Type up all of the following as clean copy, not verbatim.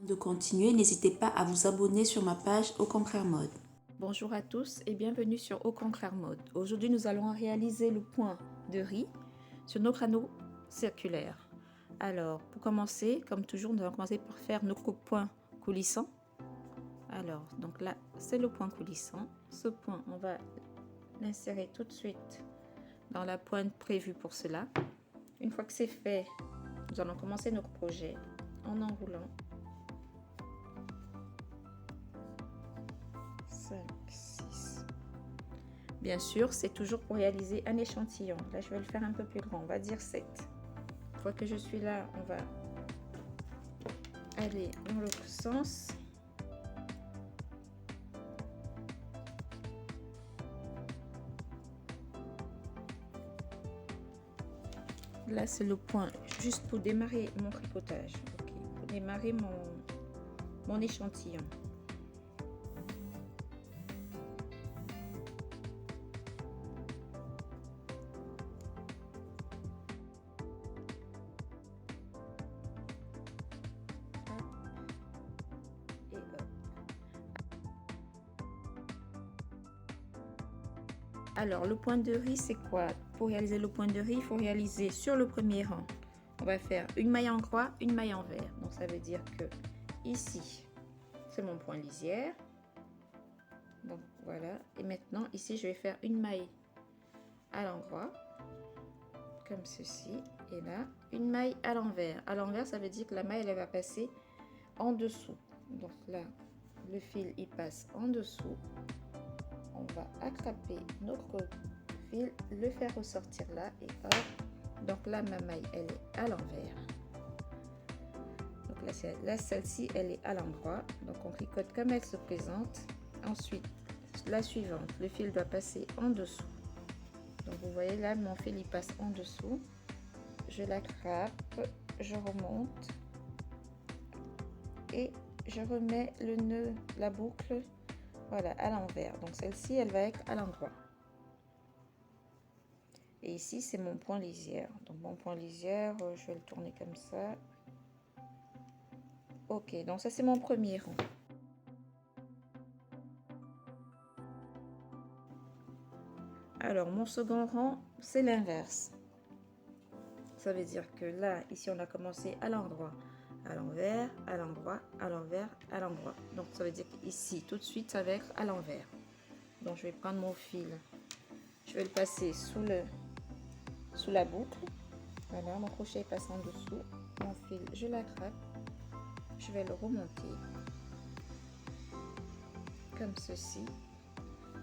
de continuer, n'hésitez pas à vous abonner sur ma page Au contraire mode. Bonjour à tous et bienvenue sur Au contraire mode. Aujourd'hui, nous allons réaliser le point de riz sur nos crâneaux circulaires. Alors, pour commencer, comme toujours, nous allons commencer par faire nos points coulissants. Alors, donc là, c'est le point coulissant. Ce point, on va l'insérer tout de suite dans la pointe prévue pour cela. Une fois que c'est fait, nous allons commencer notre projet en enroulant 5, 6. Bien sûr, c'est toujours pour réaliser un échantillon. Là, je vais le faire un peu plus grand, on va dire 7. Une fois que je suis là, on va aller dans l'autre sens. Là, c'est le point juste pour démarrer mon tricotage. Okay. Pour démarrer mon échantillon. Et hop. Alors, le point de riz, c'est quoi? Pour réaliser le point de riz, il faut réaliser sur le premier rang. On va faire une maille en croix, une maille en vert. Donc, ça veut dire que ici, c'est mon point lisière. Donc, voilà. Et maintenant, ici, je vais faire une maille à l'endroit, comme ceci. Et là, une maille à l'envers. À l'envers, ça veut dire que la maille, elle va passer en dessous. Donc là, le fil, il passe en dessous. On va attraper notre fil, le faire ressortir là et hop. Donc là, ma maille, elle est à l'envers. Donc là, celle-ci, elle est à l'endroit. Donc on tricote comme elle se présente. Ensuite, la suivante, le fil doit passer en dessous. Donc vous voyez là, mon fil, il passe en dessous. Je l'attrape, je remonte et je remets le nœud, la boucle, voilà, à l'envers. Donc celle-ci, elle va être à l'endroit. Et ici, c'est mon point lisière. Donc mon point lisière, je vais le tourner comme ça. Ok, donc ça, c'est mon premier rang. Alors, mon second rang, c'est l'inverse. Ça veut dire que là, ici, on a commencé à l'endroit, à l'envers, à l'endroit, à l'envers, à l'endroit. Donc, ça veut dire qu'ici, tout de suite, ça va être à l'envers. Donc, je vais prendre mon fil. Je vais le passer sous la boucle. Voilà, mon crochet passe en dessous. Mon fil, je l'attrape. Je vais le remonter. Comme ceci.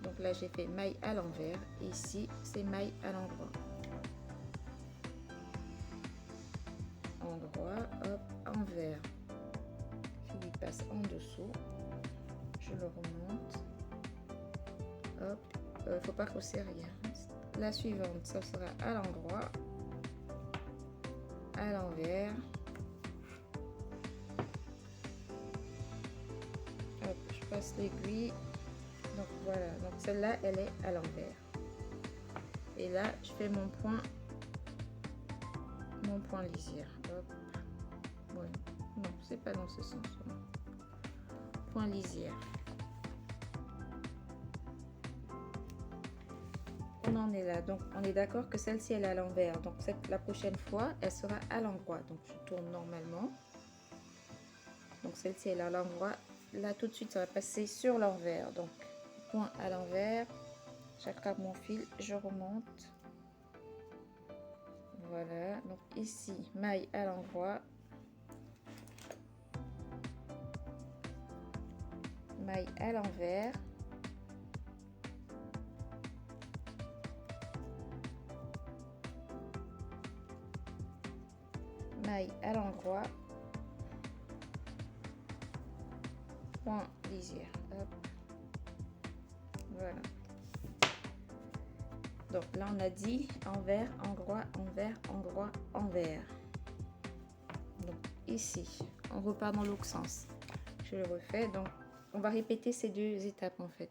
Donc là, j'ai fait maille à l'envers. Et ici, c'est maille à l'endroit. Endroit, hop, envers. Fil passe en dessous. Je le remonte. Hop, faut pas crosser rien. La suivante, ça sera à l'endroit, à l'envers. Hop, je passe l'aiguille. Donc voilà, donc celle-là, elle est à l'envers. Et là, je fais mon point lisière. Hop. Ouais. Non, c'est pas dans ce sens. Point lisière. On en est là, donc on est d'accord que celle-ci elle est à l'envers, donc la prochaine fois elle sera à l'endroit. Donc je tourne normalement, donc celle-ci elle est à l'endroit, là tout de suite ça va passer sur l'envers. Donc point à l'envers, j'attrape mon fil, je remonte, voilà. Donc ici maille à l'endroit, maille à l'envers, maille à l'endroit, point lisière. Hop. Voilà. Donc là on a dit envers, endroit, envers, endroit, envers. Donc ici on repart dans l'autre sens. Je le refais, donc on va répéter ces deux étapes en fait.